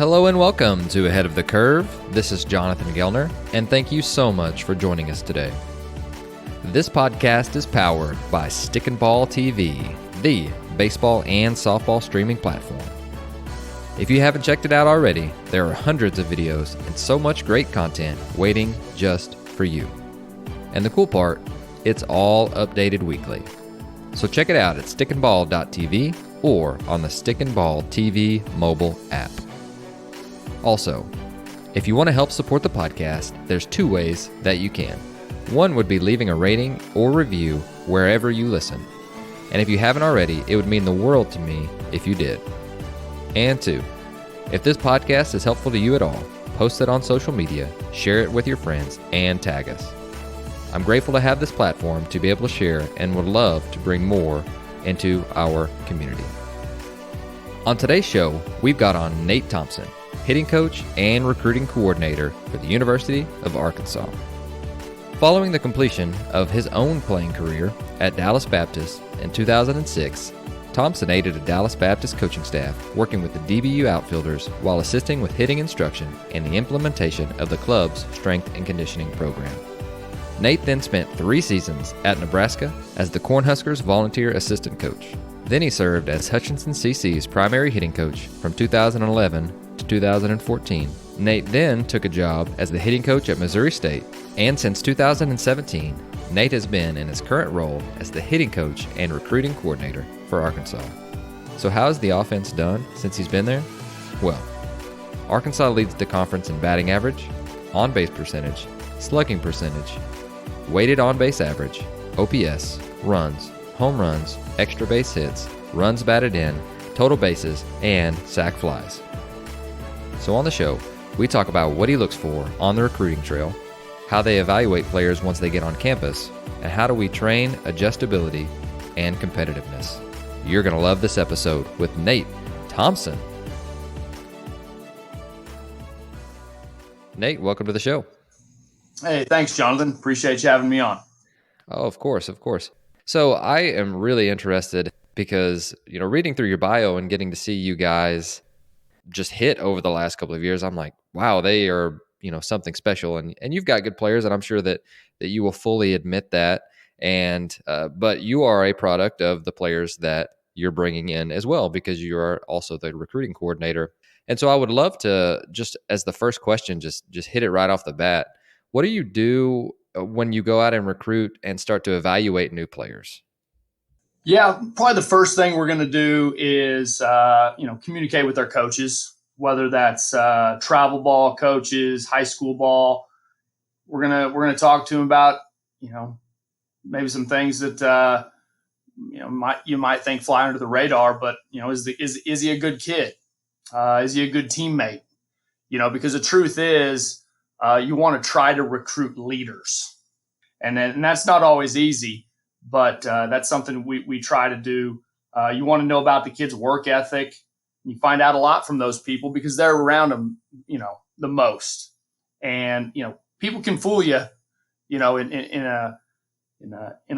Hello and welcome to Ahead of the Curve. This is Jonathan Gellner, and thank you so much for joining us today. This podcast is powered by Stick and Ball TV, the baseball and softball streaming platform. If you haven't checked it out already, there are hundreds of videos and so much great content waiting just for you. And the cool part, it's all updated weekly. So check it out at stickandball.tv or on the Stick and Ball TV mobile app. Also, if you want to help support the podcast, there's two ways that you can. One would be leaving a rating or review wherever you listen. And if you haven't already, it would mean the world to me if you did. And two, if this podcast is helpful to you at all, post it on social media, share it with your friends, and tag us. I'm grateful to have this platform to be able to share and would love to bring more into our community. On today's show, we've got on Nate Thompson, hitting coach and recruiting coordinator for the University of Arkansas. Following the completion of his own playing career at Dallas Baptist in 2006, Thompson aided a Dallas Baptist coaching staff working with the DBU outfielders while assisting with hitting instruction and the implementation of the club's strength and conditioning program. Nate then spent 3 seasons at Nebraska as the Cornhuskers volunteer assistant coach. Then he served as Hutchinson CC's primary hitting coach from 2011 to 2014. Nate then took a job as the hitting coach at Missouri State, and since 2017, Nate has been in his current role as the hitting coach and recruiting coordinator for Arkansas. So how has the offense done since he's been there? Well, Arkansas leads the conference in batting average, on-base percentage, slugging percentage, weighted on-base average, OPS, runs, home runs, extra base hits, runs batted in, total bases, and sac flies. So on the show, we talk about what he looks for on the recruiting trail, how they evaluate players once they get on campus, and how do we train adjustability and competitiveness. You're going to love this episode with Nate Thompson. Nate, welcome to the show. Hey, thanks, Jonathan. Appreciate you having me on. Oh, of course. So I am really interested because, reading through your bio and getting to see you guys just hit over the last couple of years, I'm like, wow, they are, something special. And you've got good players, and I'm sure that you will fully admit that. And but you are a product of the players that you're bringing in as well, because you are also the recruiting coordinator. And so I would love to, just as the first question, just hit it right off the bat. What do you do when you go out and recruit and start to evaluate new players? Yeah, probably the first thing we're going to do is, communicate with our coaches, whether that's travel ball coaches, high school ball. We're gonna talk to them about, maybe some things that you might think fly under the radar, but is he a good kid? Is he a good teammate? Because the truth is, you want to try to recruit leaders, and that's not always easy. But that's something we try to do. You want to know about the kid's work ethic. You find out a lot from those people because they're around them, the most. And people can fool you, in a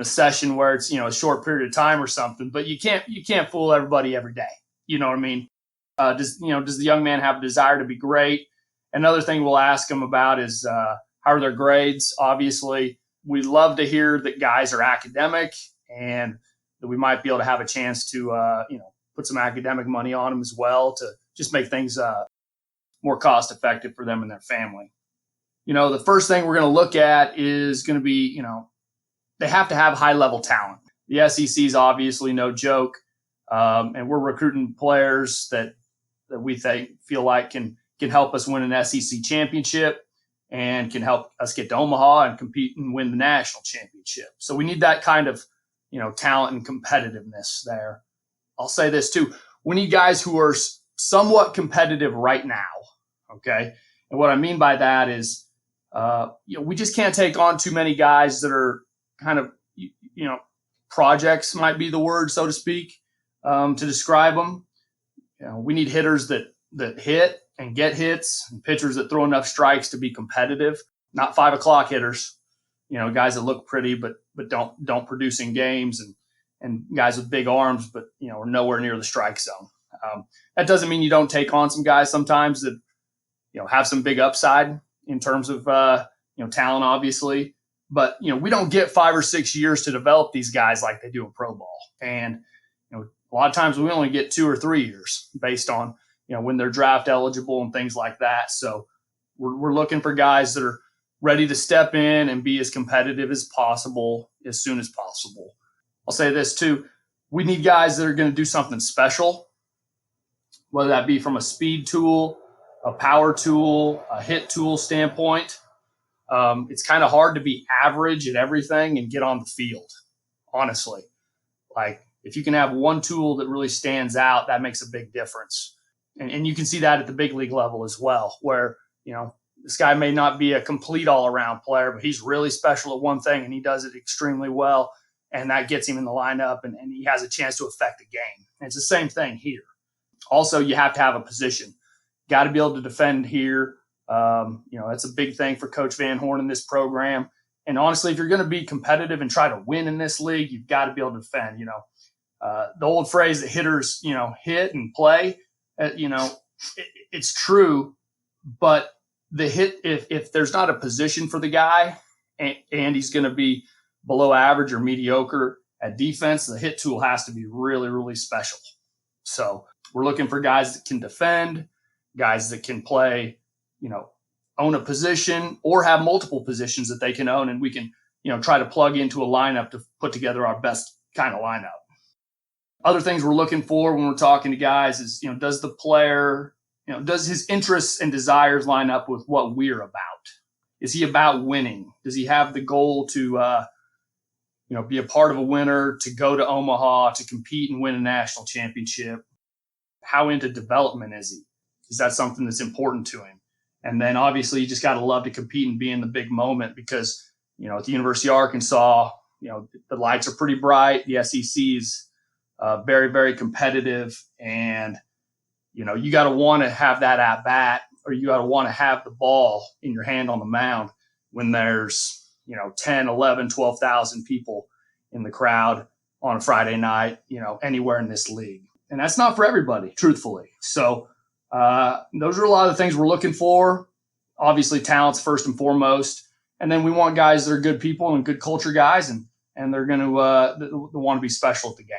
session where it's a short period of time or something. But you can't fool everybody every day. You know what I mean? Does the young man have a desire to be great? Another thing we'll ask him about is how are their grades? Obviously, we love to hear that guys are academic, and that we might be able to have a chance to, put some academic money on them as well to just make things more cost effective for them and their family. The first thing we're going to look at is going to be, they have to have high level talent. The SEC is obviously no joke, and we're recruiting players that we feel like can help us win an SEC championship and can help us get to Omaha and compete and win the national championship. So we need that kind of, talent and competitiveness there. I'll say this too. We need guys who are somewhat competitive right now. Okay. And what I mean by that is, we just can't take on too many guys that are kind of, projects might be the word, so to speak, to describe them. We need hitters that hit and get hits, and pitchers that throw enough strikes to be competitive, not 5 o'clock hitters, guys that look pretty, but don't produce in games, and guys with big arms, but, are nowhere near the strike zone. That doesn't mean you don't take on some guys sometimes that, have some big upside in terms of, talent, obviously. But, we don't get 5 or 6 years to develop these guys like they do in pro ball. And, a lot of times we only get 2 or 3 years based on, when they're draft eligible and things like that. So we're looking for guys that are ready to step in and be as competitive as possible as soon as possible. I'll say this too. We need guys that are going to do something special, whether that be from a speed tool, a power tool, a hit tool standpoint. It's kind of hard to be average at everything and get on the field, honestly. Like, if you can have one tool that really stands out, that makes a big difference. And you can see that at the big league level as well, where, this guy may not be a complete all-around player, but he's really special at one thing and he does it extremely well. And that gets him in the lineup and he has a chance to affect the game. And it's the same thing here. Also, you have to have a position. Got to be able to defend here. That's a big thing for Coach Van Horn in this program. And honestly, if you're going to be competitive and try to win in this league, you've got to be able to defend. The old phrase that hitters, hit and play, it's true. But the hit, if there's not a position for the guy and he's going to be below average or mediocre at defense, the hit tool has to be really, really special. So we're looking for guys that can defend, guys that can play, own a position or have multiple positions that they can own. And we can, try to plug into a lineup to put together our best kind of lineup. Other things we're looking for when we're talking to guys is, does the player, does his interests and desires line up with what we're about? Is he about winning? Does he have the goal to, be a part of a winner, to go to Omaha, to compete and win a national championship? How into development is he? Is that something that's important to him? And then obviously you just got to love to compete and be in the big moment because, at the University of Arkansas, the lights are pretty bright. The SEC is very, very competitive. And, you got to want to have that at bat, or you got to want to have the ball in your hand on the mound when there's, 10, 11, 12,000 people in the crowd on a Friday night, anywhere in this league. And that's not for everybody, truthfully. So those are a lot of the things we're looking for. Obviously, talent's first and foremost. And then we want guys that are good people and good culture guys, and they're going to want to be special at the game.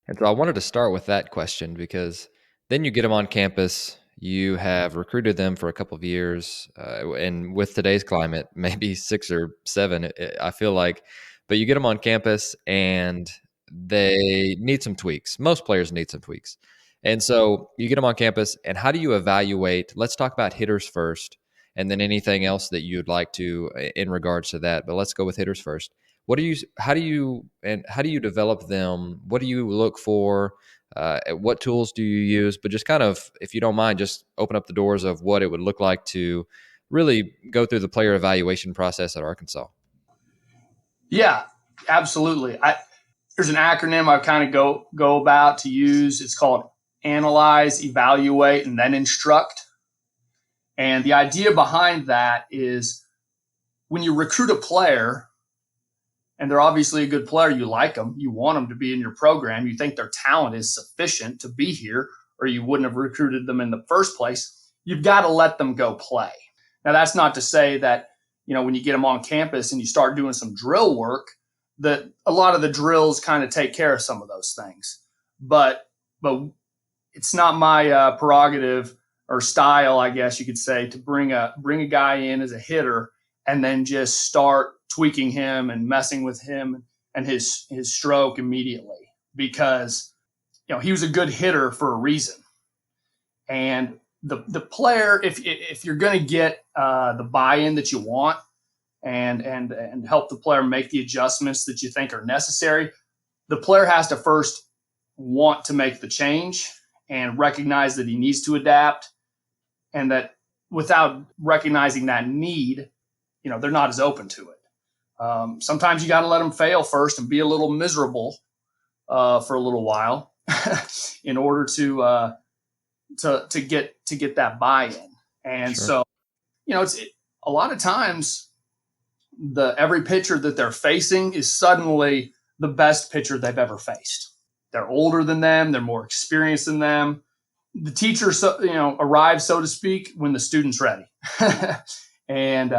And so I wanted to start with that question because then you get them on campus. You have recruited them for a couple of years. And with today's climate, maybe 6 or 7, I feel like. But you get them on campus and they need some tweaks. Most players need some tweaks. And so you get them on campus, and how do you evaluate? Let's talk about hitters first, and then anything else that you'd like to in regards to that. But let's go with hitters first. How do you develop them? What do you look for? What tools do you use? But just kind of, if you don't mind, just open up the doors of what it would look like to really go through the player evaluation process at Arkansas. Yeah, absolutely. There's an acronym I kind of go about to use. It's called analyze, evaluate, and then instruct. And the idea behind that is when you recruit a player, and they're obviously a good player, you like them, you want them to be in your program, you think their talent is sufficient to be here, or you wouldn't have recruited them in the first place, you've got to let them go play. Now, that's not to say that, when you get them on campus and you start doing some drill work, that a lot of the drills kind of take care of some of those things. But it's not my prerogative or style, I guess you could say, to bring a guy in as a hitter and then just start tweaking him and messing with him and his stroke immediately, because he was a good hitter for a reason. And the player, if you're going to get the buy-in that you want and help the player make the adjustments that you think are necessary, the player has to first want to make the change and recognize that he needs to adapt, and that without recognizing that need, they're not as open to it. Sometimes you got to let them fail first and be a little miserable for a little while in order to get that buy-in. And Sure. so, it's a lot of times every pitcher that they're facing is suddenly the best pitcher they've ever faced. they're older than them, they're more experienced than them. The teacher, arrives, so to speak, when the student's ready. And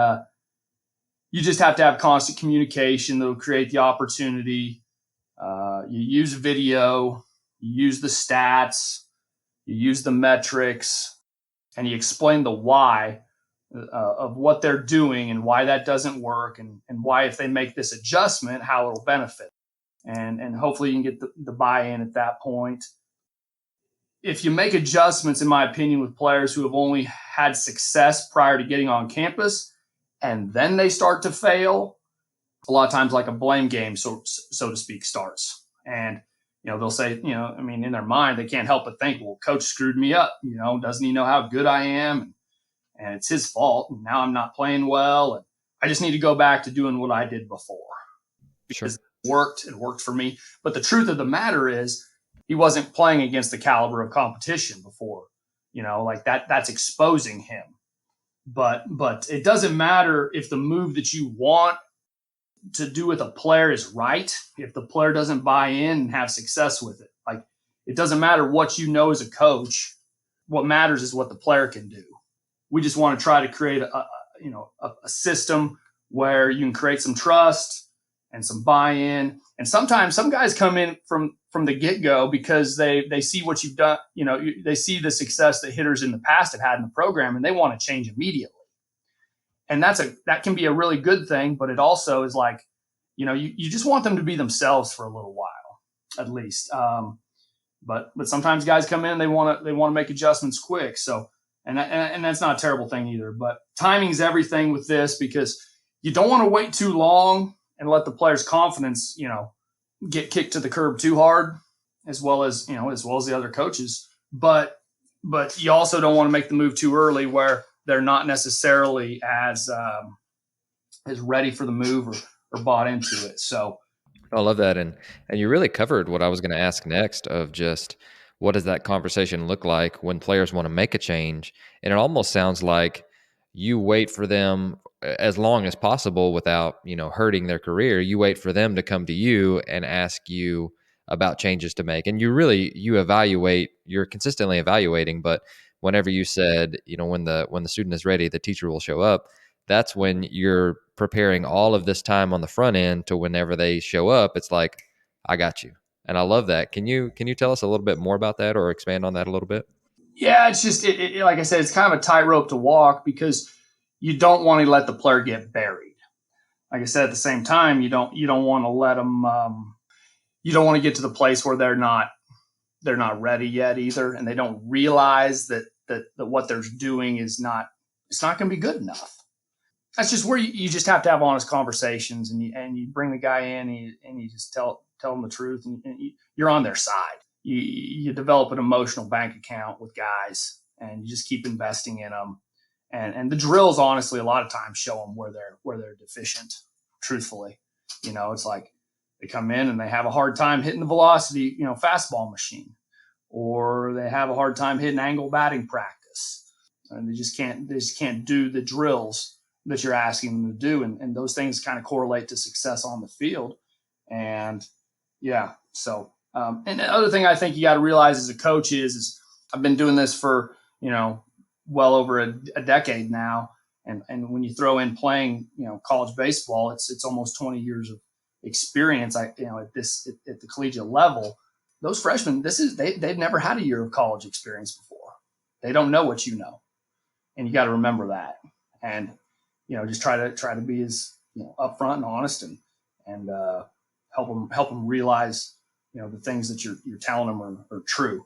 you just have to have constant communication that will create the opportunity. You use video, you use the stats, you use the metrics, and you explain the why of what they're doing and why that doesn't work, and why, if they make this adjustment, how it'll benefit. And hopefully you can get the buy-in at that point. If you make adjustments, in my opinion, with players who have only had success prior to getting on campus, and then they start to fail, a lot of times like a blame game, so to speak, starts. And, they'll say, in their mind, they can't help but think, well, coach screwed me up. Doesn't he know how good I am? And it's his fault. And now I'm not playing well. And I just need to go back to doing what I did before. Sure. Because it worked for me. But the truth of the matter is, he wasn't playing against the caliber of competition before, that's exposing him. But it doesn't matter if the move that you want to do with a player is right, if the player doesn't buy in and have success with it. Like, it doesn't matter what you know as a coach. What matters is what the player can do. We just want to try to create a system where you can create some trust and some buy-in. And sometimes some guys come in from the get-go because they see what you've done. They see the success that hitters in the past have had in the program, and they want to change immediately. And that can be a really good thing, but it also is like, you just want them to be themselves for a little while, at least. But sometimes guys come in, they want to make adjustments quick. So, and that's not a terrible thing either. But timing is everything with this, because you don't want to wait too long and let the player's confidence, get kicked to the curb too hard, as well as the other coaches. But you also don't want to make the move too early where they're not necessarily as ready for the move or bought into it. So I love that. And you really covered what I was going to ask next, of just what does that conversation look like when players want to make a change? And it almost sounds like you wait for them as long as possible without, hurting their career. You wait for them to come to you and ask you about changes to make. And you evaluate, you're consistently evaluating, but whenever you said, when the student is ready, the teacher will show up, that's when you're preparing all of this time on the front end to whenever they show up, it's like, I got you. And I love that. Can you tell us a little bit more about that, or expand on that a little bit? Yeah, it's just, like I said, it's kind of a tightrope to walk, because you don't want to let the player get buried. Like I said, at the same time, you don't want to let them, you don't want to get to the place where they're not ready yet either. And they don't realize that what they're doing it's not going to be good enough. That's just where you just have to have honest conversations, and you bring the guy in and you just tell them the truth, and you're on their side. You develop an emotional bank account with guys, and you just keep investing in them. And the drills, honestly, a lot of times show them where they're deficient. Truthfully, it's like they come in and they have a hard time hitting the velocity, fastball machine, or they have a hard time hitting angle batting practice, and they just can't do the drills that you're asking them to do. And those things kind of correlate to success on the field. And yeah, so, and the other thing I think you got to realize as a coach is I've been doing this for, well over a decade now. And when you throw in playing, college baseball, it's almost 20 years of experience. At the collegiate level, those freshmen, they've never had a year of college experience before. They don't know what you know, and you got to remember that. And just try to be as upfront and honest, and help them realize the things that you're telling them are true.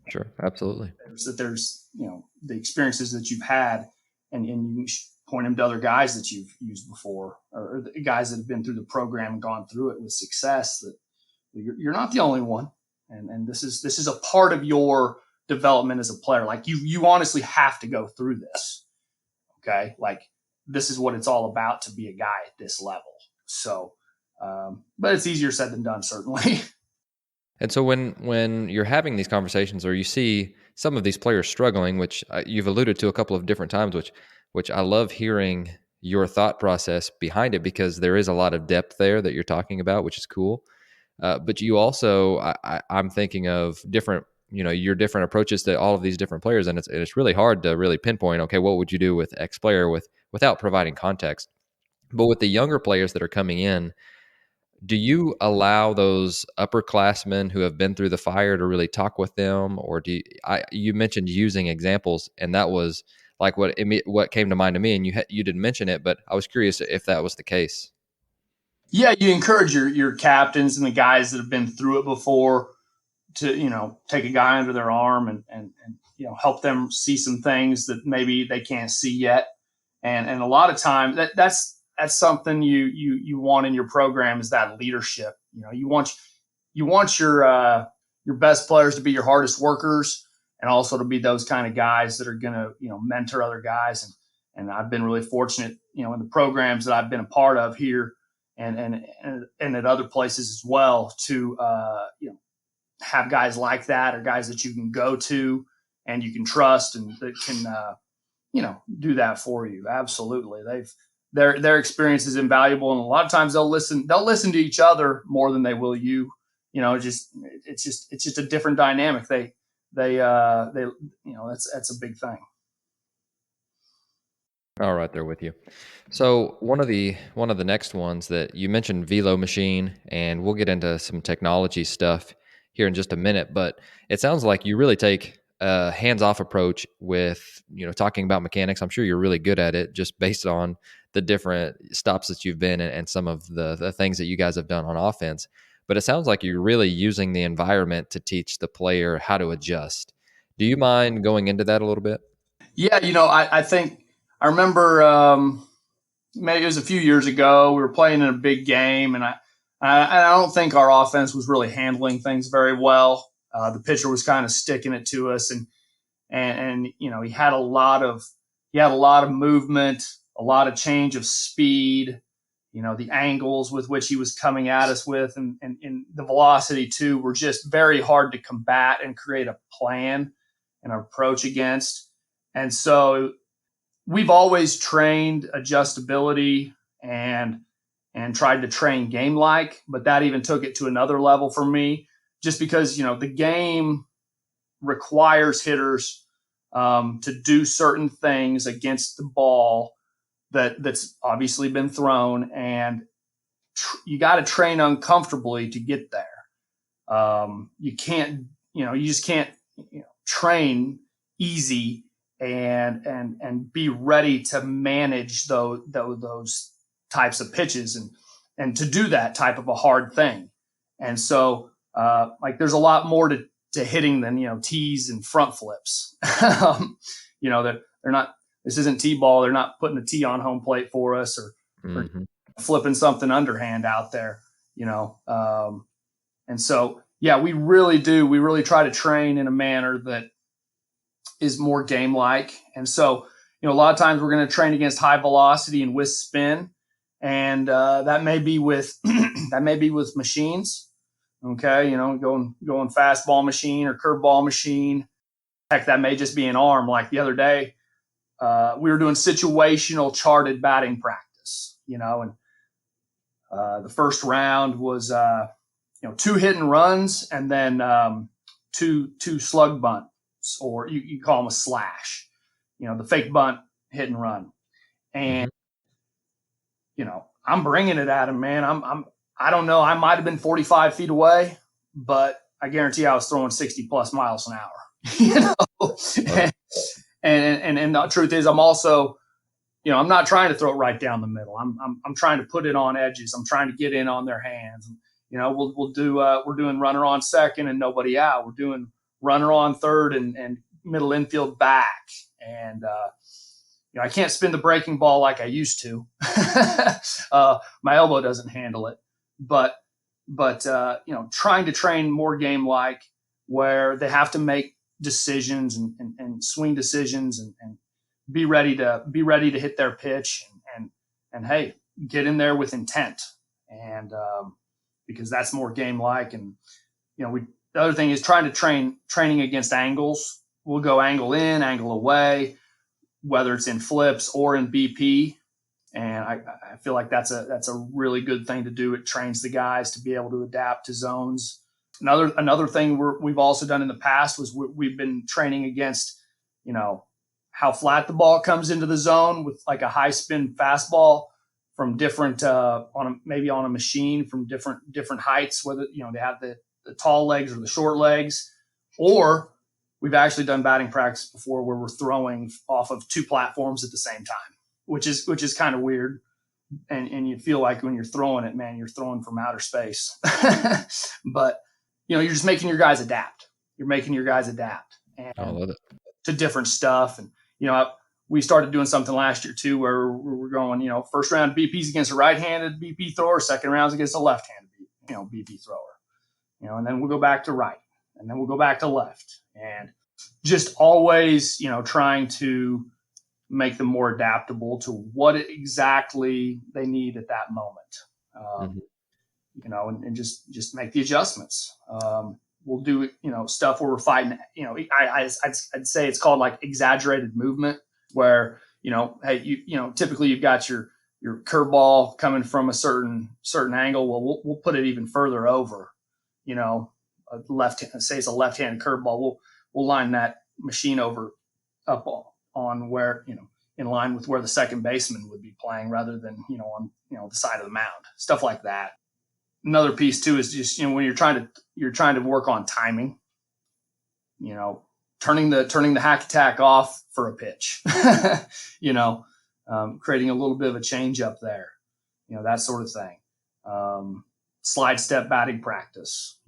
Sure, absolutely. There's the experiences that you've had, and you point them to other guys that you've used before, or the guys that have been through the program and gone through it with success. That you're not the only one, and this is a part of your development as a player. Like you honestly have to go through this. Okay. Like, this is what it's all about to be a guy at this level. So, but it's easier said than done, certainly. And so when you're having these conversations, or you see some of these players struggling, which you've alluded to a couple of different times, which I love hearing your thought process behind it, because there is a lot of depth there that you're talking about, which is cool. But you also, I'm thinking of different, your different approaches to all of these different players, and it's really hard to really pinpoint. Okay, what would you do with X player without providing context? But with the younger players that are coming in, do you allow those upperclassmen who have been through the fire to really talk with them, or you mentioned using examples, and that was like what came to mind to me, and you didn't mention it, but I was curious if that was the case. Yeah, you encourage your captains and the guys that have been through it before to, take a guy under their arm and help them see some things that maybe they can't see yet. And a lot of times that's something you want in your program, is that leadership. You want your best players to be your hardest workers, and also to be those kind of guys that are going to, mentor other guys. And I've been really fortunate, in the programs that I've been a part of here and at other places as well, to have guys like that, or guys that you can go to and you can trust, and that can do that for you. Absolutely. Their experience is invaluable, and a lot of times they'll listen to each other more than they will you. It's just a different dynamic. They that's a big thing. All right, there with you. So one of the next ones that you mentioned, velo machine, and we'll get into some technology stuff here in just a minute. But it sounds like you really take a hands-off approach with talking about mechanics. I'm sure you're really good at it, just based on the different stops that you've been in and some of the things that you guys have done on offense. But it sounds like you're really using the environment to teach the player how to adjust. Do you mind going into that a little bit? Yeah, I think I remember maybe it was a few years ago. We were playing in a big game, and I don't think our offense was really handling things very well. The pitcher was kind of sticking it to us, and he had a lot of movement, a lot of change of speed. The angles with which he was coming at us with, and the velocity too, were just very hard to combat and create a plan and approach against. And so we've always trained adjustability and tried to train game like, but that even took it to another level for me, just because the game requires hitters to do certain things against the ball that's obviously been thrown, and you got to train uncomfortably to get there. You can't, you just can't train easy and be ready to manage those types of pitches and to do that type of a hard thing. And so there's a lot more to hitting than tees and front flips. That they're not. This isn't T-ball. They're not putting a tee on home plate for us, or flipping something underhand out there. And so we really try to train in a manner that is more game like. And so a lot of times we're going to train against high velocity and with spin, and that may be with machines. Okay, going fastball machine or curveball machine. Heck, that may just be an arm. Like the other day, we were doing situational charted batting practice. And the first round was 2 hit and runs, and then two slug bunts, or you call them a slash. The fake bunt, hit and run, and I'm bringing it at him, man. I don't know. I might have been 45 feet away, but I guarantee I was throwing 60 plus miles an hour. And the truth is, I'm also, I'm not trying to throw it right down the middle. I'm trying to put it on edges. I'm trying to get in on their hands. We're doing runner on second and nobody out. We're doing runner on third and middle infield back. And I can't spin the breaking ball like I used to. My elbow doesn't handle it. But trying to train more game like, where they have to make decisions and swing decisions and be ready to hit their pitch and hey, get in there with intent, and because that's more game like. And the other thing is trying to training against angles. We'll go angle in, angle away, whether it's in flips or in BP. And I feel like that's a really good thing to do. It trains the guys to be able to adapt to zones. Another thing we've also done in the past was we've been training against, how flat the ball comes into the zone with like a high spin fastball from different maybe on a machine from different heights, whether they have the tall legs or the short legs, or we've actually done batting practice before where we're throwing off of two platforms at the same time, which is kind of weird. And you feel like when you're throwing it, man, you're throwing from outer space. But, you're just making your guys adapt. You're making your guys adapt to different stuff. And, we started doing something last year too, where we're going, first round BP's against a right-handed BP thrower, second round's against a left-handed, BP thrower, and then we'll go back to right, and then we'll go back to left, and just always, trying to make them more adaptable to what exactly they need at that moment. And just make the adjustments. We'll do, stuff where we're fighting, I'd say it's called like exaggerated movement where, hey, typically you've got your curveball coming from a certain angle. Well, we'll put it even further over, say it's a left-handed curveball. We'll line that machine over up on where, in line with where the second baseman would be playing rather than, on, the side of the mound, stuff like that. Another piece too is just, when you're trying to work on timing, turning the hack attack off for a pitch, creating a little bit of a change up there, that sort of thing. Slide step batting practice,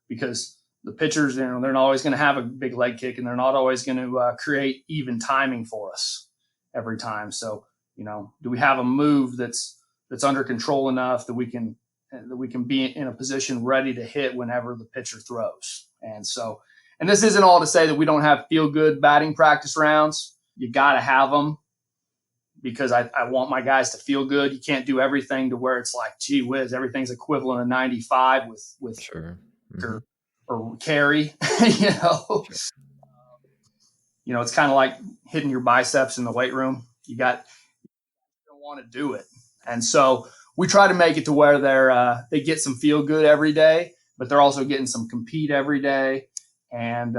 because the pitchers, they're not always going to have a big leg kick and they're not always going to create even timing for us every time. So, do we have a move that's under control enough that we can be in a position ready to hit whenever the pitcher throws? And this isn't all to say that we don't have feel good batting practice rounds. You got to have them because I want my guys to feel good. You can't do everything to where it's like, gee whiz, everything's equivalent of 95 with sure. or carry, Sure. It's kind of like hitting your biceps in the weight room. You don't want to do it. And so we try to make it to where they get some feel good every day, but they're also getting some compete every day, and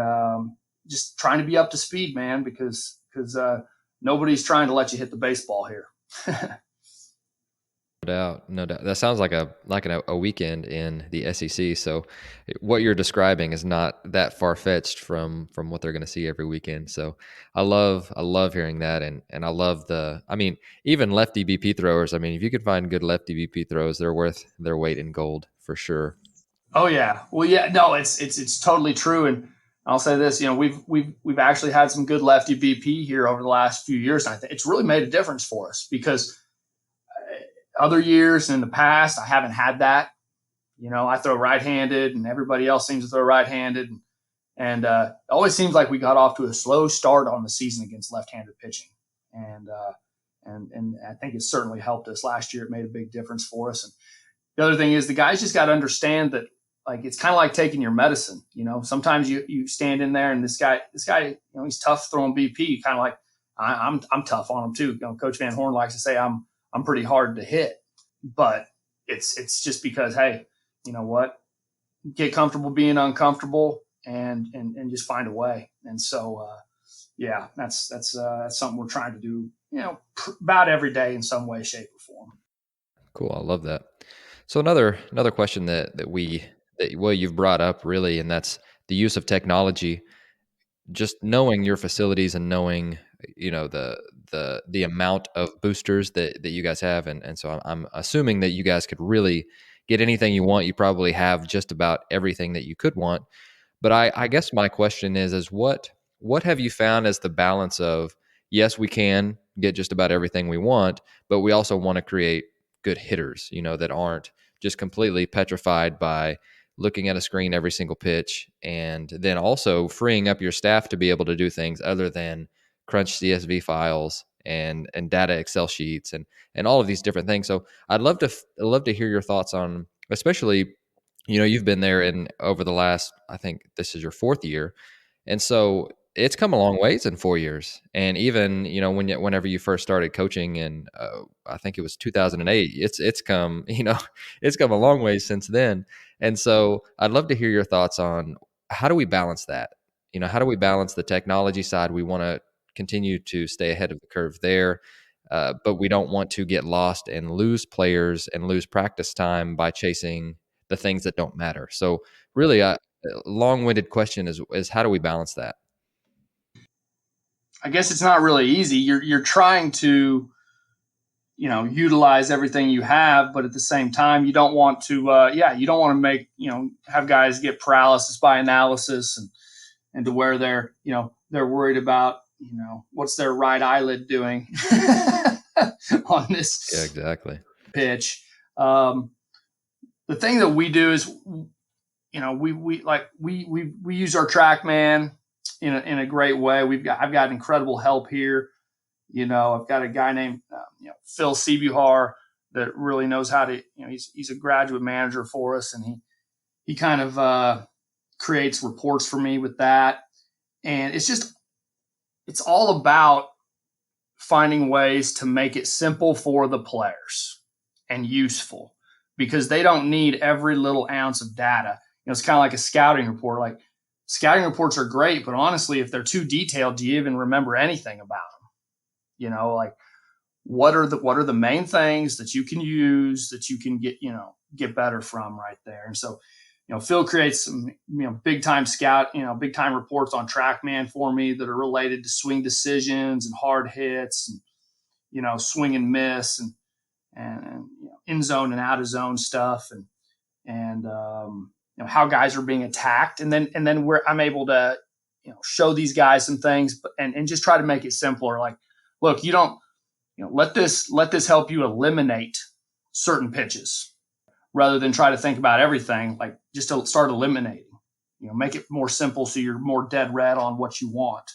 just trying to be up to speed, man, because nobody's trying to let you hit the baseball here. No doubt. That sounds like a weekend in the SEC. So what you're describing is not that far-fetched from what they're going to see every weekend. So I love hearing that. And I love even lefty BP throwers. I mean, if you could find good lefty BP throws, they're worth their weight in gold for sure. Oh yeah. Well, yeah, no, it's totally true. And I'll say this, we've actually had some good lefty BP here over the last few years. And I think it's really made a difference for us because other years in the past, I haven't had that. I throw right-handed and everybody else seems to throw right-handed. And it always seems like we got off to a slow start on the season against left-handed pitching. And I think it certainly helped us last year. It made a big difference for us. And the other thing is the guys just got to understand that, like, it's kind of like taking your medicine. Sometimes you stand in there and this guy, he's tough throwing BP, kind of like I'm tough on him too. Coach Van Horn likes to say I'm pretty hard to hit, but it's just because, hey, you know what? Get comfortable being uncomfortable and just find a way. And so, that's something we're trying to do, about every day in some way, shape, or form. Cool. I love that. So another question that you've brought up really, and that's the use of technology. Just knowing your facilities and knowing, the amount of boosters that you guys have. And so I'm assuming that you guys could really get anything you want. You probably have just about everything that you could want. But I guess my question is what have you found as the balance of, yes, we can get just about everything we want, but we also want to create good hitters, that aren't just completely petrified by looking at a screen every single pitch, and then also freeing up your staff to be able to do things other than crunch CSV files and data Excel sheets and all of these different things. So I'd love to hear your thoughts on, especially, you've been there in over the last, I think this is your fourth year. And so it's come a long ways in 4 years. And even, whenever you first started coaching in, I think it was 2008, it's come, it's come a long ways since then. And so I'd love to hear your thoughts on how do we balance that? How do we balance the technology side? We want to continue to stay ahead of the curve there. But we don't want to get lost and lose players and lose practice time by chasing the things that don't matter. So really, a long-winded question is how do we balance that? I guess it's not really easy. You're trying to, utilize everything you have, but at the same time, you don't want to, you don't want to make, have guys get paralysis by analysis and to where they're worried about, what's their right eyelid doing on this Yeah, exactly. pitch. The thing that we do is, we use our TrackMan in a great way. I've got incredible help here. I've got a guy named Phil Sebuhar that really knows how to. He's a graduate manager for us, and he kind of creates reports for me with that. And it's all about finding ways to make it simple for the players and useful, because they don't need every little ounce of data. It's kind of like a scouting report. Like, scouting reports are great, but honestly, if they're too detailed, do you even remember anything about them? Like, what are the main things that you can use that you can get better from right there? And so, Phil creates some, big time reports on TrackMan for me that are related to swing decisions and hard hits and, swing and miss and in zone and out of zone stuff and how guys are being attacked. And then where I'm able to, show these guys some things and just try to make it simpler. Like, look, you don't, let this help you eliminate certain pitches rather than try to think about everything. Like, just to start eliminating, make it more simple so you're more dead red on what you want.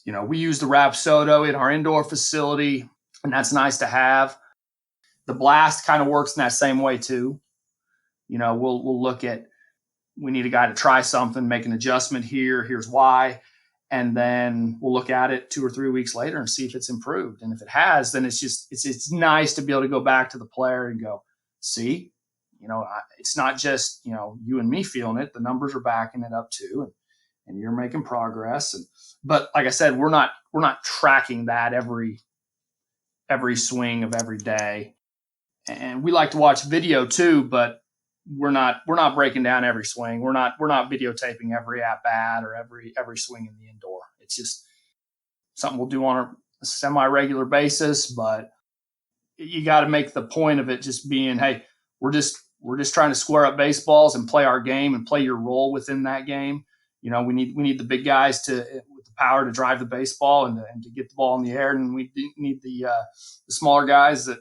We use the Rapsodo in our indoor facility, and that's nice to have. The Blast kind of works in that same way too. We'll look at, we need a guy to try something, make an adjustment here, here's why. And then we'll look at it 2 or 3 weeks later and see if it's improved. And if it has, then it's nice to be able to go back to the player and go, see, it's not just, you and me feeling it. The numbers are backing it up too. And you're making progress. But like I said, we're not tracking that every swing of every day. And we like to watch video too, but we're not breaking down every swing. We're not videotaping every at bat or every swing in the indoor. It's just something we'll do on a semi-regular basis, but you got to make the point of it just being, hey, we're just trying to square up baseballs and play our game and play your role within that game. We need the big guys with the power to drive the baseball and to get the ball in the air, and we need the smaller guys that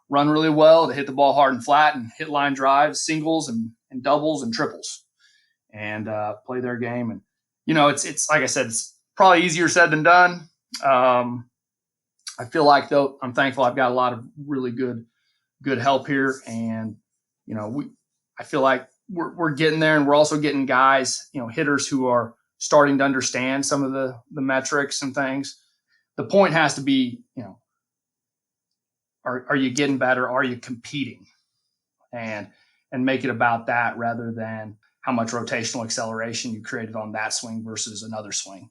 run really well to hit the ball hard and flat and hit line drives, singles and doubles and triples, and play their game. And it's like I said, it's probably easier said than done. I feel like, though, I'm thankful I've got a lot of really good help here, and I feel like we're getting there, and we're also getting guys, hitters who are starting to understand some of the metrics and things. The point has to be, are you getting better? Are you competing? And make it about that rather than how much rotational acceleration you created on that swing versus another swing.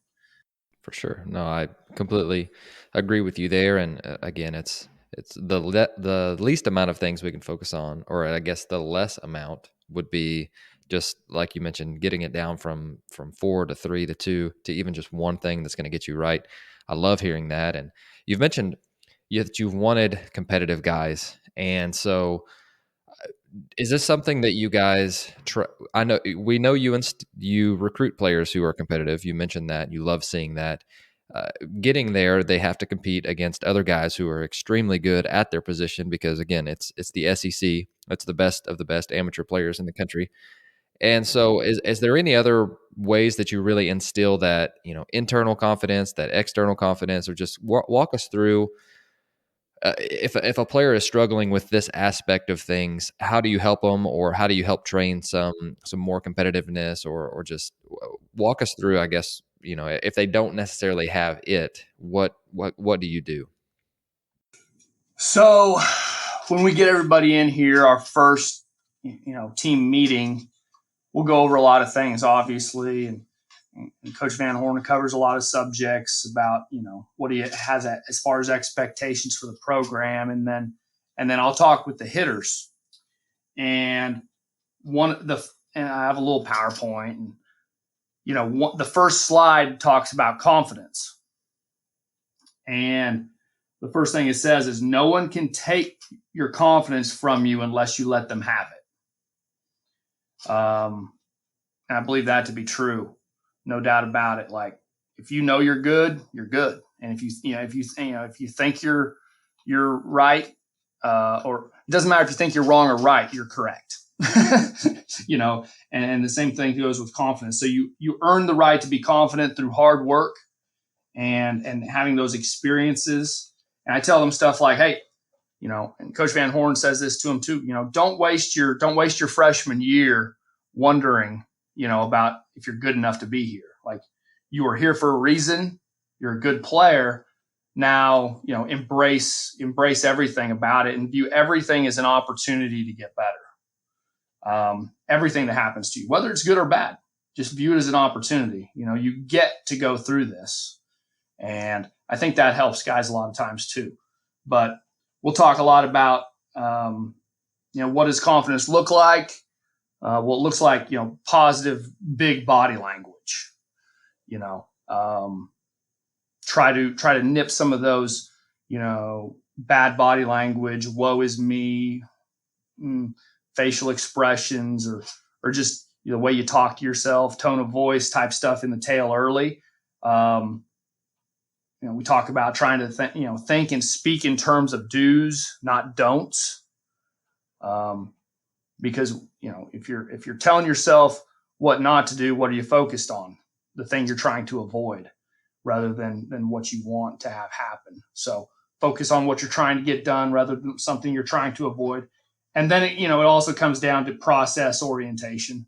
For sure. No, I completely agree with you there. And again, it's the least amount of things we can focus on, or I guess the less amount would be just like you mentioned, getting it down from 4 to 3 to 2 to even just one thing that's going to get you right. I love hearing that. And you've mentioned that you've wanted competitive guys. And so is this something that you guys try? We know you recruit players who are competitive. You mentioned that you love seeing that. Getting there, they have to compete against other guys who are extremely good at their position because, again, it's the SEC. It's the best of the best amateur players in the country. And so is there any other ways that you really instill that, internal confidence, that external confidence, or just walk us through if a player is struggling with this aspect of things, how do you help them, or how do you help train some more competitiveness, or just walk us through, I guess, if they don't necessarily have it, what do you do? So when we get everybody in here, our first, team meeting, we'll go over a lot of things, obviously. And Coach Van Horn covers a lot of subjects about, what he has as far as expectations for the program. And then I'll talk with the hitters. And and I have a little PowerPoint, and, the first slide talks about confidence. And the first thing it says is no one can take your confidence from you unless you let them have it. And I believe that to be true. No doubt about it. Like, if you know you're good, you're good. And if you think you're right, or it doesn't matter if you think you're wrong or right, you're correct. And the same thing goes with confidence. So you earn the right to be confident through hard work and having those experiences. And I tell them stuff like, hey, and Coach Van Horn says this to them too, don't waste your freshman year wondering, about if you're good enough to be here. Like, you are here for a reason. You're a good player. Now, embrace everything about it and view everything as an opportunity to get better. Everything that happens to you, whether it's good or bad, just view it as an opportunity. You get to go through this. And I think that helps guys a lot of times too. But we'll talk a lot about, what does confidence look like? Well, it looks like, positive, big body language, try to nip some of those, bad body language, woe is me, facial expressions, or just the way you talk to yourself, tone of voice type stuff in the tail early. We talk about trying to think and speak in terms of do's, not don'ts. Because, if you're telling yourself what not to do, what are you focused on? The thing you're trying to avoid rather than what you want to have happen. So focus on what you're trying to get done rather than something you're trying to avoid. And then, it also comes down to process orientation.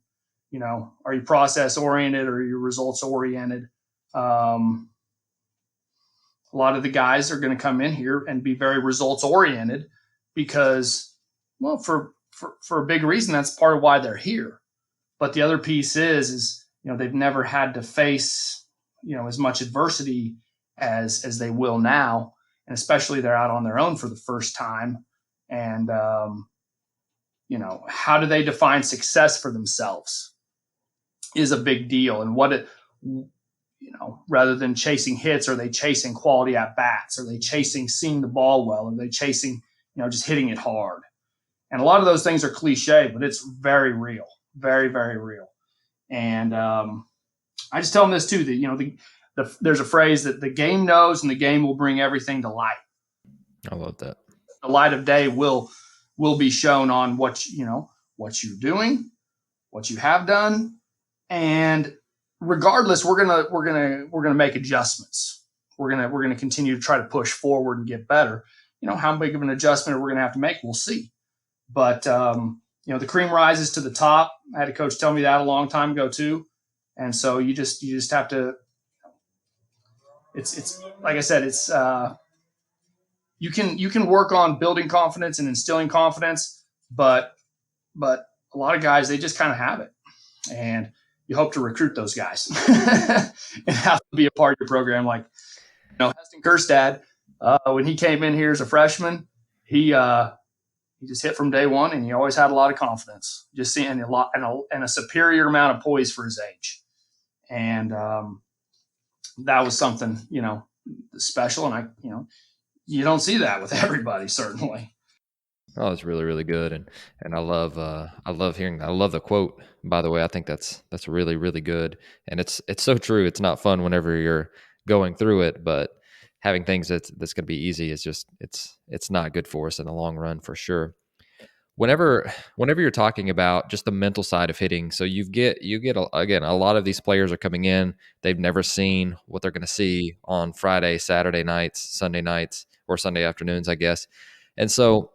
Are you process oriented or are you results oriented? A lot of the guys are going to come in here and be very results oriented because, well, for a big reason, that's part of why they're here. But the other piece is they've never had to face, as much adversity as they will now. And especially they're out on their own for the first time. And, how do they define success for themselves is a big deal. And rather than chasing hits, are they chasing quality at bats? Are they chasing seeing the ball well? Are they chasing, just hitting it hard? And a lot of those things are cliche, but it's very real, very, very real. And I just tell them this too, that, there's a phrase that the game knows and the game will bring everything to light. I love that. The light of day will be shown on what you're doing, what you have done. And regardless, we're gonna make adjustments. We're gonna continue to try to push forward and get better. How big of an adjustment we're gonna have to make, we'll see. But the cream rises to the top. I had a coach tell me that a long time ago too. And so you just have to. It's like I said. It's you can work on building confidence and instilling confidence, but a lot of guys, they just kind of have it, and you hope to recruit those guys and have to be a part of your program. Like, Heston Kerstad, when he came in here as a freshman, he just hit from day one, and he always had a lot of confidence, just seeing a lot and a superior amount of poise for his age. And that was something, special. And you don't see that with everybody, certainly. Oh, that's really, really good. And I love hearing that. I love the quote, by the way. I think that's really, really good. And it's so true. It's not fun whenever you're going through it, but having things that's going to be easy is just, it's not good for us in the long run, for sure. Whenever you're talking about just the mental side of hitting, so you get again, a lot of these players are coming in, they've never seen what they're going to see on Friday, Saturday nights, Sunday nights, or Sunday afternoons, I guess. And so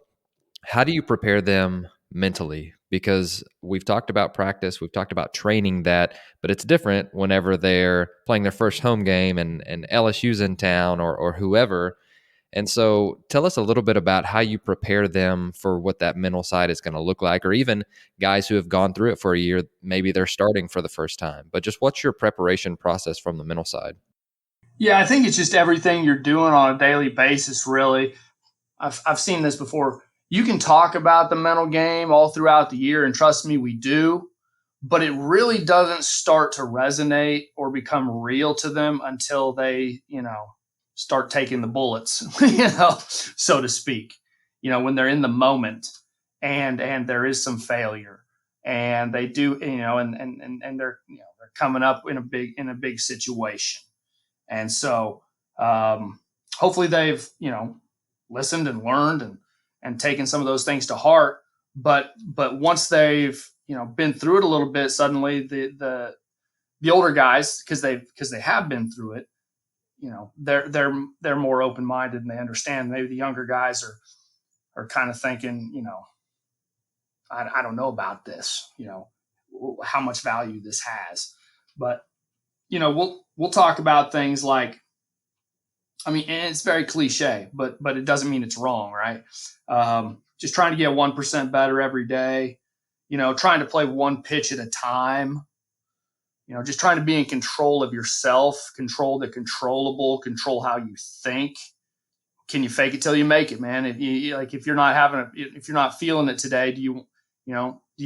how do you prepare them mentally because we've talked about practice, we've talked about training that, but it's different whenever they're playing their first home game and LSU's in town or whoever. And so tell us a little bit about how you prepare them for what that mental side is going to look like, or even guys who have gone through it for a year, maybe they're starting for the first time, but just what's your preparation process from the mental side? Yeah, I think it's just everything you're doing on a daily basis, really. I've seen this before. You can talk about the mental game all throughout the year, and trust me, we do, but it really doesn't start to resonate or become real to them until they, start taking the bullets, so to speak. When they're in the moment and there is some failure and they do, and they're coming up in a big situation. And so hopefully they've, listened and learned and taken some of those things to heart. But once they've, been through it a little bit, suddenly the older guys, because they have been through it, they're more open minded and they understand. Maybe the younger guys are kind of thinking, I don't know about this, how much value this has. But we'll talk about things like, and it's very cliche, but it doesn't mean it's wrong, right? Just trying to get 1% better every day, trying to play one pitch at a time, just trying to be in control of yourself, control the controllable, control how you think. Can you fake it till you make it, man? If you're not feeling it today, do you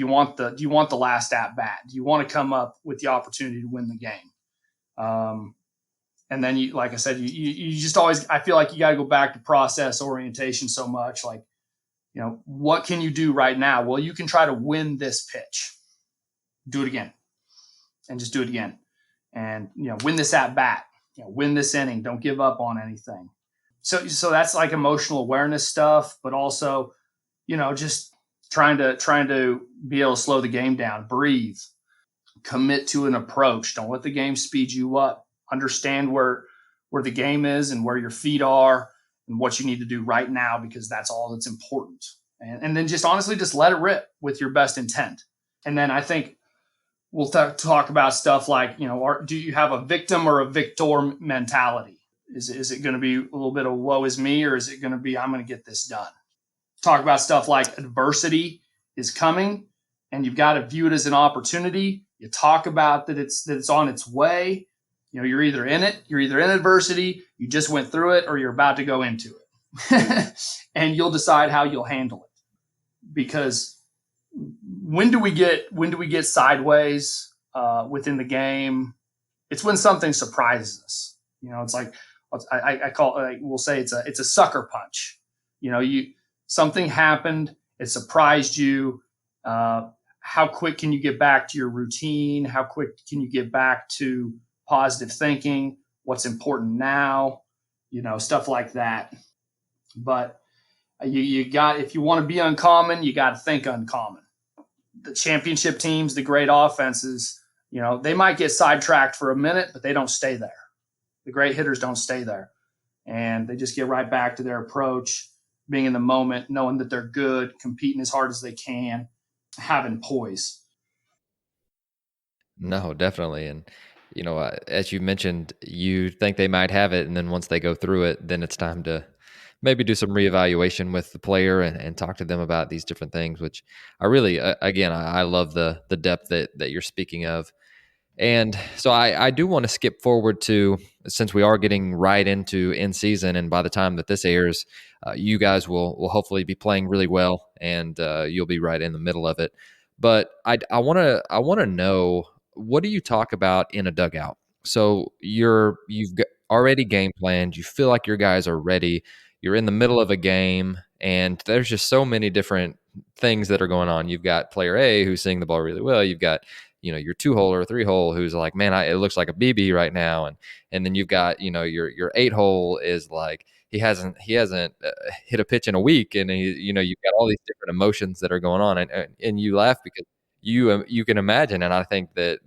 want the last at bat? Do you want to come up with the opportunity to win the game? And then like I said, you just always, I feel like you got to go back to process orientation so much. Like, what can you do right now? Well, you can try to win this pitch, do it again, and just do it again. And, win this at bat, win this inning. Don't give up on anything. So that's like emotional awareness stuff, but also, just trying to be able to slow the game down, breathe, commit to an approach. Don't let the game speed you up. Understand where the game is and where your feet are and what you need to do right now, because that's all that's important. And then just honestly, just let it rip with your best intent. And then I think we'll talk about stuff like, do you have a victim or a victor mentality? Is it going to be a little bit of woe is me, or is it going to be, I'm going to get this done? Talk about stuff like adversity is coming and you've got to view it as an opportunity. You talk about that it's on its way. You're either in adversity, you just went through it, or you're about to go into it. And you'll decide how you'll handle it. Because when do we get sideways within the game? It's when something surprises us. It's like we'll say it's a sucker punch. Something happened, it surprised you. How quick can you get back to your routine? How quick can you get back to positive thinking? What's important now? Stuff like that. But if you want to be uncommon, you got to think uncommon. The championship teams, the great offenses, they might get sidetracked for a minute, but they don't stay there. The great hitters don't stay there. And they just get right back to their approach, being in the moment, knowing that they're good, competing as hard as they can, having poise. No, definitely. And, as you mentioned, you think they might have it. And then once they go through it, then it's time to maybe do some reevaluation with the player and talk to them about these different things, which I really, again, I love the depth that you're speaking of. And so I do want to skip forward to, since we are getting right into in season, and by the time that this airs, you guys will hopefully be playing really well, and you'll be right in the middle of it. But I want to know, what do you talk about in a dugout? So you've already game planned. You feel like your guys are ready. You're in the middle of a game, and there's just so many different things that are going on. You've got player A who's seeing the ball really well. You've got your 2-hole or 3-hole who's like, man, it looks like a BB right now, and then you've got your 8-hole is like he hasn't hit a pitch in a week, and you've got all these different emotions that are going on, and you laugh because you can imagine, and I think that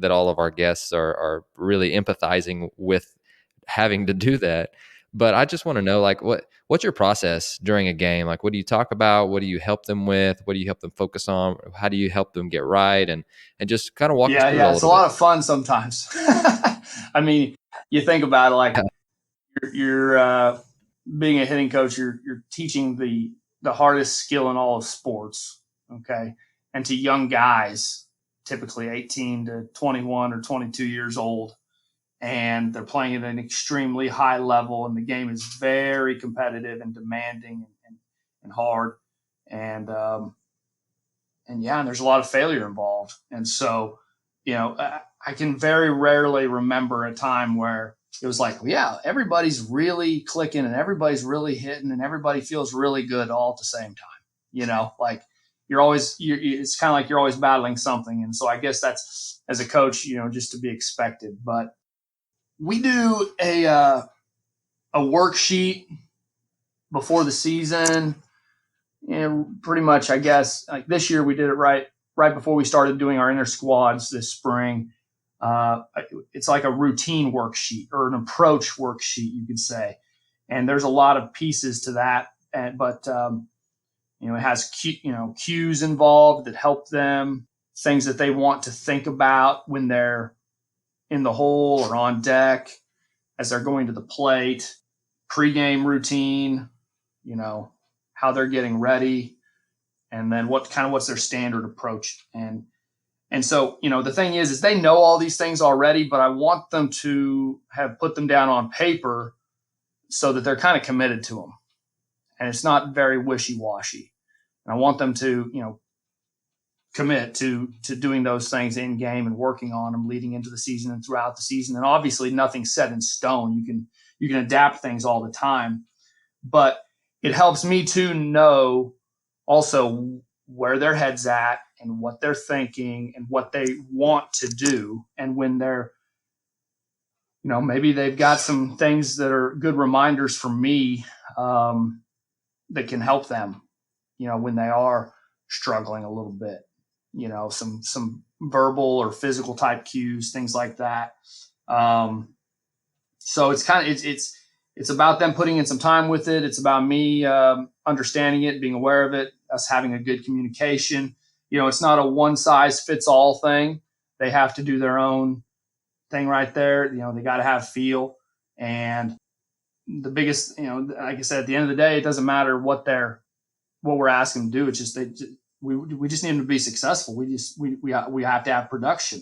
all of our guests are really empathizing with having to do that. But I just want to know, like, what's your process during a game? Like, what do you talk about? What do you help them with? What do you help them focus on? How do you help them get right? And just kind of walk us Yeah, through it yeah, a it's a little bit. lot of fun sometimes. I mean, you think about it, like you're being a hitting coach, you're teaching the hardest skill in all of sports, okay, and to young guys, typically 18 to 21 or 22 years old, and they're playing at an extremely high level, and the game is very competitive and demanding and hard, and yeah, and there's a lot of failure involved, and so I can very rarely remember a time where it was like, yeah, everybody's really clicking and everybody's really hitting and everybody feels really good all at the same time. Like it's kind of like you're always battling something, and so I guess that's, as a coach, just to be expected. But we do a worksheet before the season. Pretty much, I guess, like this year we did it right before we started doing our inner squads this spring. It's like a routine worksheet or an approach worksheet, you could say. And there's a lot of pieces to that, but it has cues involved that help them, things that they want to think about when they're in the hole or on deck, as they're going to the plate, pregame routine, how they're getting ready, and then what's their standard approach. And so, the thing is they know all these things already, but I want them to have put them down on paper so that they're kind of committed to them. And it's not very wishy-washy. And I want them to, commit to doing those things in game and working on them leading into the season and throughout the season. And obviously nothing's set in stone. You can adapt things all the time, but it helps me to know also where their head's at and what they're thinking and what they want to do. And when they're, maybe they've got some things that are good reminders for me, that can help them, when they are struggling a little bit, some verbal or physical type cues, things like that. So it's kind of, it's about them putting in some time with it. It's about me understanding it, being aware of it, us having a good communication. It's not a one size fits all thing. They have to do their own thing right there. They got to have feel. And the biggest, like I said, at the end of the day, it doesn't matter what we're asking them to do. It's just we just need them to be successful. We have to have production.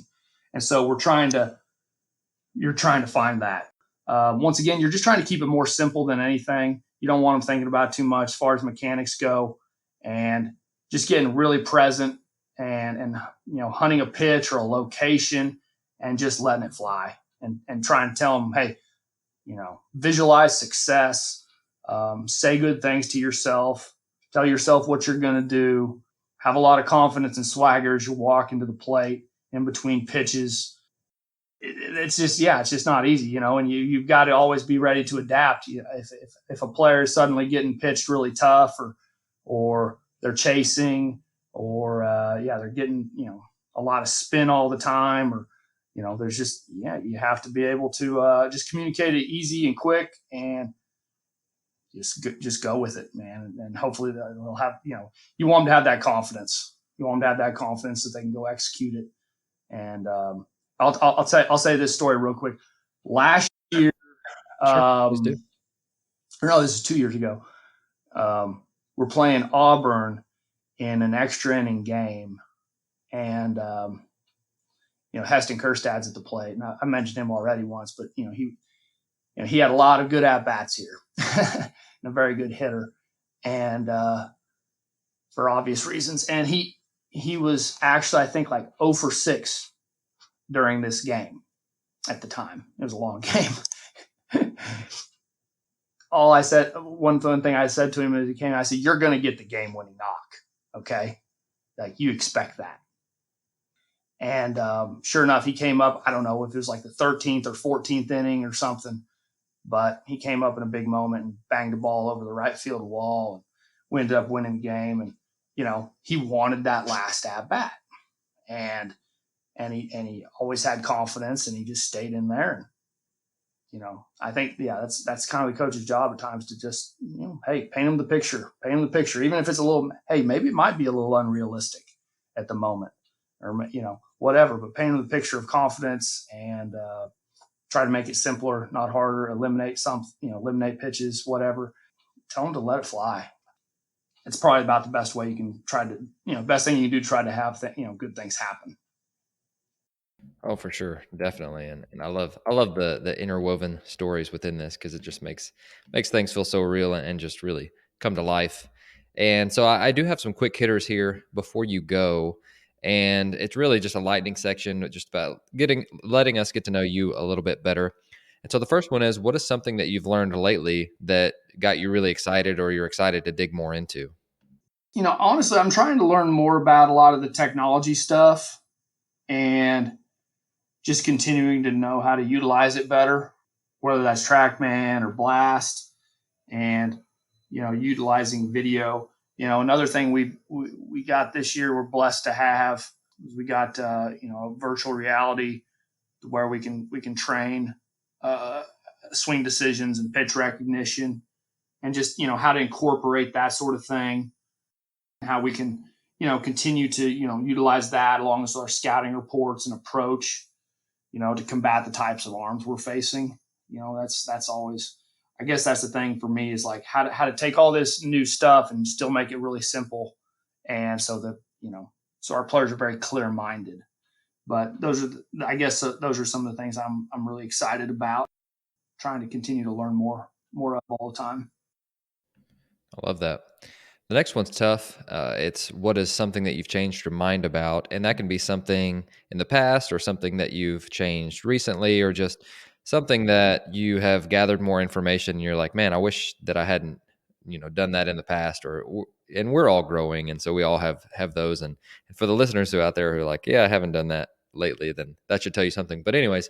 And so you're trying to find that. Once again, you're just trying to keep it more simple than anything. You don't want them thinking about too much as far as mechanics go, and just getting really present and hunting a pitch or a location and just letting it fly and trying to tell them, hey, visualize success, say good things to yourself, tell yourself what you're going to do, have a lot of confidence and swagger as you walk into the plate in between pitches. It's just not easy, and you've got to always be ready to adapt. If a player is suddenly getting pitched really tough or they're chasing or they're getting, a lot of spin all the time, or, there's just, you have to be able to just communicate it easy and quick and just go with it, man. And hopefully they'll have, you want them to have that confidence. You want them to have that confidence that they can go execute it. And, I'll say this story real quick. Last year, Sure, please do. no, this is 2 years ago. We're playing Auburn in an extra inning game, and Heston Kerstad's at the plate. And I mentioned him already once, but he had a lot of good at bats here, and a very good hitter, and for obvious reasons. And he was actually, I think, like 0 for 6 during this game at the time. It was a long game. One thing I said to him as he came, I said, you're going to get the game winning knock. Okay. Like, you expect that. And sure enough, he came up. I don't know if it was like the 13th or 14th inning or something, but he came up in a big moment and banged the ball over the right field wall. And we ended up winning the game. And, he wanted that last at bat. And he always had confidence, and he just stayed in there. I think, that's kind of the coach's job at times to just, hey, paint them the picture, even if it's a little, hey, maybe it might be a little unrealistic at the moment, or, whatever, but paint them the picture of confidence and try to make it simpler, not harder, eliminate pitches, whatever. Tell them to let it fly. It's probably about the best way you can try to, best thing you can do, try to have, good things happen. Oh, for sure, definitely, and I love the interwoven stories within this because it just makes things feel so real and just really come to life. And so I do have some quick hitters here before you go, and it's really just a lightning section, just about letting us get to know you a little bit better. And so the first one is, what is something that you've learned lately that got you really excited, or you're excited to dig more into? Honestly, I'm trying to learn more about a lot of the technology stuff and just continuing to know how to utilize it better, whether that's TrackMan or Blast, and utilizing video. Another thing we got this year, we're blessed to have, is we got virtual reality where we can train swing decisions and pitch recognition, and just how to incorporate that sort of thing, how we can continue to utilize that along with our scouting reports and approach, to combat the types of arms we're facing. That's always, I guess that's the thing for me, is like how to take all this new stuff and still make it really simple. And so that, so our players are very clear minded. But those are some of the things I'm really excited about, trying to continue to learn more of all the time. I love that. The next one's tough. It's, what is something that you've changed your mind about? And that can be something in the past or something that you've changed recently, or just something that you have gathered more information and you're like, man, I wish that I hadn't, done that in the past, and we're all growing. And so we all have those. And for the listeners who out there who are like, yeah, I haven't done that lately, then that should tell you something. But anyways,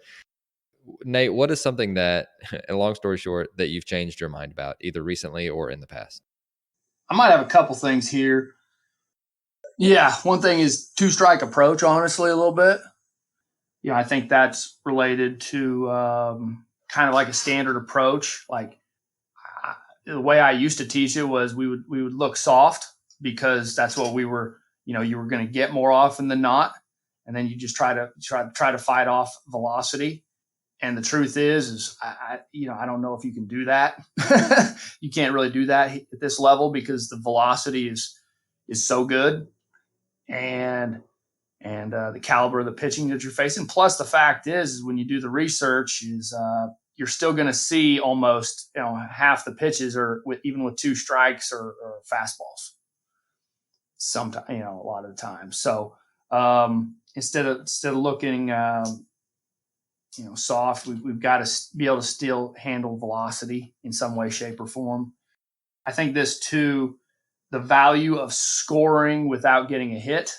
Nate, what is something that, a long story short, that you've changed your mind about either recently or in the past? I might have a couple things here. Yeah, one thing is two-strike approach, honestly, a little bit. I think that's related to kind of like a standard approach. Like the way I used to teach it was we would look soft, because that's what we were, you were going to get more often than not. And then you just try to fight off velocity. And the truth is I don't know if you can do that. You can't really do that at this level because the velocity is so good, and the caliber of the pitching that you're facing. Plus, the fact is when you do the research, is you're still going to see almost half the pitches are even with two strikes or fastballs. Sometimes, a lot of the time. So instead of looking soft, we've got to be able to still handle velocity in some way, shape, or form. I think this too, the value of scoring without getting a hit.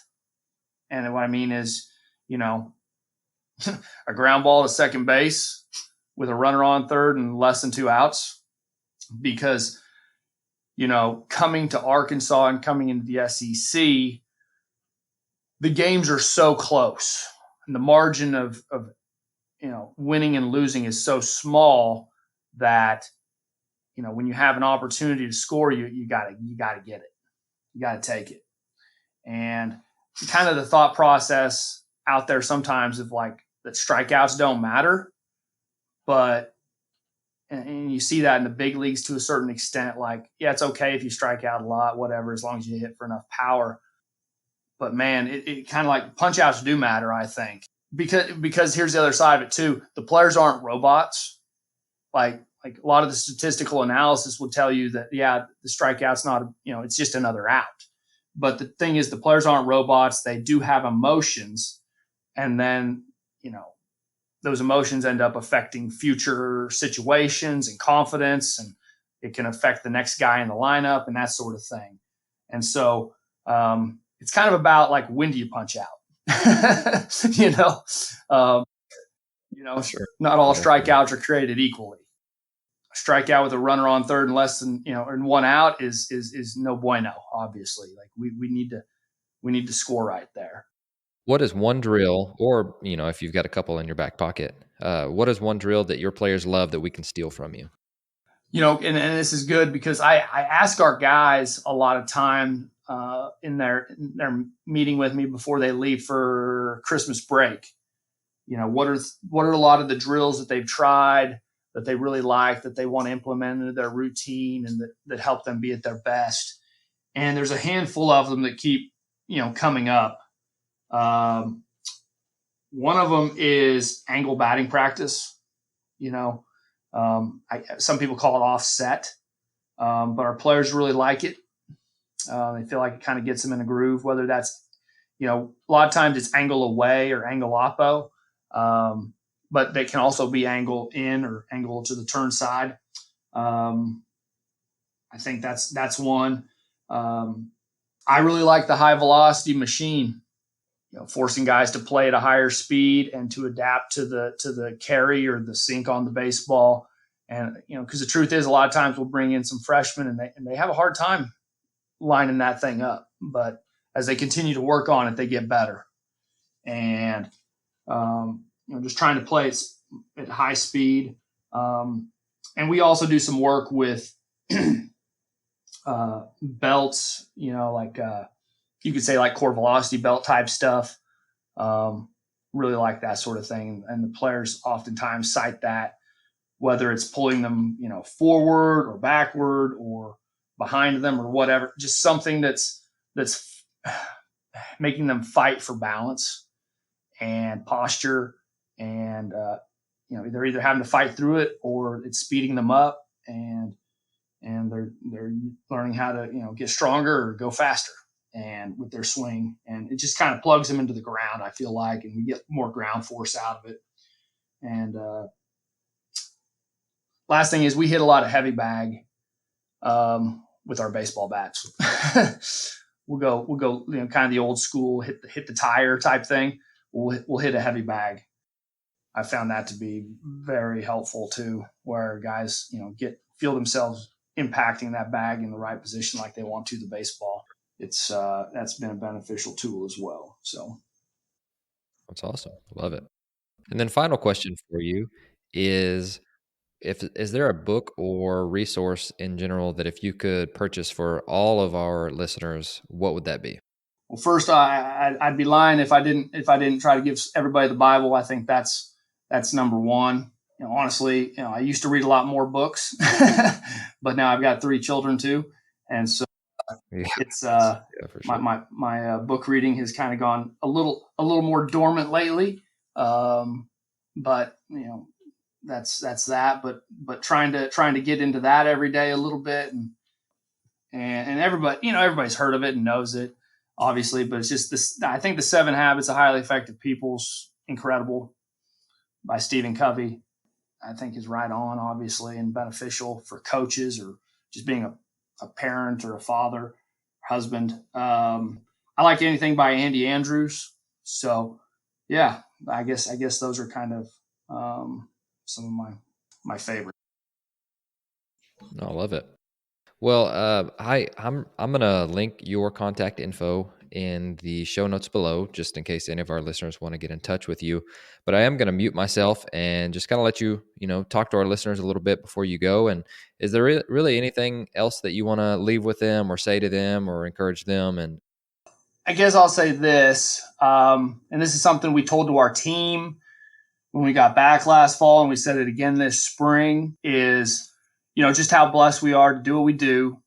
And what I mean is, a ground ball to second base with a runner on third and less than 2 outs, because, coming to Arkansas and coming into the SEC, the games are so close, and the margin of winning and losing is so small that, when you have an opportunity to score, you gotta get it. You gotta take it. And kind of the thought process out there sometimes of like that strikeouts don't matter, but, and you see that in the big leagues to a certain extent, like, yeah, it's okay if you strike out a lot, whatever, as long as you hit for enough power. But man, it kind of like punch outs do matter, I think, because here's the other side of it too. The players aren't robots. Like a lot of the statistical analysis will tell you that, yeah, the strikeout's not, it's just another out. But the thing is, the players aren't robots. They do have emotions. And then, those emotions end up affecting future situations and confidence, and it can affect the next guy in the lineup and that sort of thing. And so it's kind of about like, when do you punch out? Sure. Not all strikeouts are created equally. A strikeout with a runner on third and less than, and 1 out is no bueno, obviously. Like we need to score right there. What is one drill, or, if you've got a couple in your back pocket, what is one drill that your players love that we can steal from you? And this is good because I ask our guys a lot of time in their meeting with me before they leave for Christmas break. What are a lot of the drills that they've tried that they really like, that they want to implement into their routine and that help them be at their best. And there's a handful of them that keep, coming up. One of them is angle batting practice. Some people call it offset, but our players really like it. They feel like it kind of gets them in a groove, whether that's, a lot of times it's angle away or angle oppo, but they can also be angle in or angle to the turn side. I think that's one. I really like the high velocity machine, forcing guys to play at a higher speed and to adapt to the carry or the sink on the baseball. And, because the truth is a lot of times we'll bring in some freshmen and they have a hard time lining that thing up. But as they continue to work on it, they get better. And, just trying to play at high speed. And we also do some work with belts, you could say like core velocity belt type stuff. Really like that sort of thing. And the players oftentimes cite that, whether it's pulling them, forward or backward or behind them or whatever, just something that's making them fight for balance and posture. And, they're either having to fight through it or it's speeding them up and they're learning how to, get stronger or go faster and with their swing. And it just kind of plugs them into the ground, I feel like, and we get more ground force out of it. And last thing is we hit a lot of heavy bag with our baseball bats. We'll go, kind of the old school, hit the tire type thing. We'll hit a heavy bag. I found that to be very helpful too, where guys, feel themselves impacting that bag in the right position like they want to the baseball. It's that's been a beneficial tool as well. So That's awesome. Love it. And then final question for you is, is there a book or resource in general that if you could purchase for all of our listeners, what would that be? well, first I'd be lying if I didn't try to give everybody the Bible. I think that's number one. Honestly, I used to read a lot more books, but now I've got 3 children too, and so Yeah, it's for sure. my book reading has kind of gone a little more dormant lately. But that's that. But trying to get into that every day a little bit, and everybody, everybody's heard of it and knows it, obviously. But it's just this. I think the 7 Habits of Highly Effective People's incredible by Stephen Covey. I think is right on, obviously, and beneficial for coaches or just being a parent or a father, husband. I like anything by Andy Andrews. So, yeah, I guess those are kind of some of my favorites. No, I love it. Well, I'm gonna link your contact info in the show notes below, just in case any of our listeners want to get in touch with you. But I am gonna mute myself and just kind of let you, talk to our listeners a little bit before you go. And is there really anything else that you want to leave with them, or say to them, or encourage them? And I guess I'll say this, and this is something we told to our team when we got back last fall, and we said it again this spring, is, just how blessed we are to do what we do.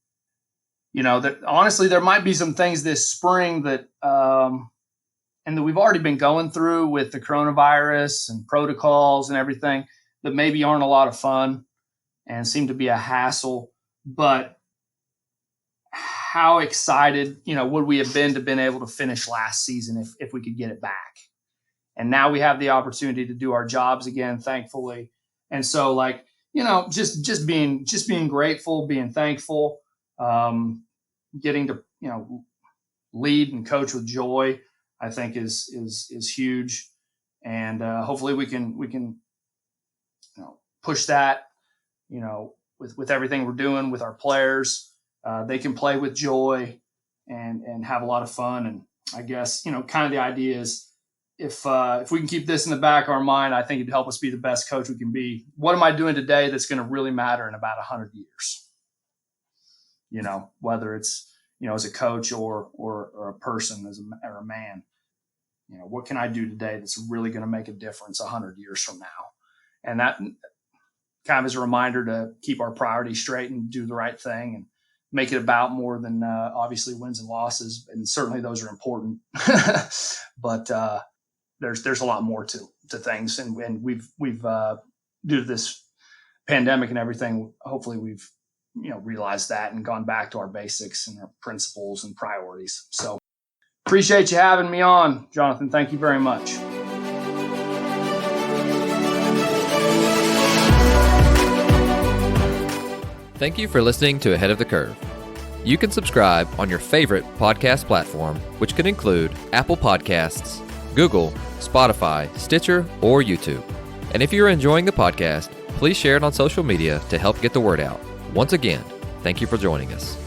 That honestly, there might be some things this spring that, and that we've already been going through with the coronavirus and protocols and everything that maybe aren't a lot of fun and seem to be a hassle. But how excited, would we have been able to finish last season if we could get it back? And now we have the opportunity to do our jobs again, thankfully. And so, just being grateful, being thankful, getting to lead and coach with joy, I think is huge. And hopefully we can push that with everything we're doing with our players. They can play with joy and have a lot of fun, and I guess, kind of the idea is if we can keep this in the back of our mind, I think it'd help us be the best coach we can be. What am I doing today that's going to really matter in about 100 years? Whether it's, as a coach or a person, or a man, what can I do today that's really going to make a difference 100 years from now? And that kind of is a reminder to keep our priorities straight and do the right thing and make it about more than obviously wins and losses. And certainly those are important, but there's a lot more to things. And we've due to this pandemic and everything, hopefully we've, realized that and gone back to our basics and our principles and priorities. So appreciate you having me on, Jonathan. Thank you very much. Thank you for listening to Ahead of the Curve. You can subscribe on your favorite podcast platform, which could include Apple Podcasts, Google, Spotify, Stitcher, or YouTube. And if you're enjoying the podcast, please share it on social media to help get the word out. Once again, thank you for joining us.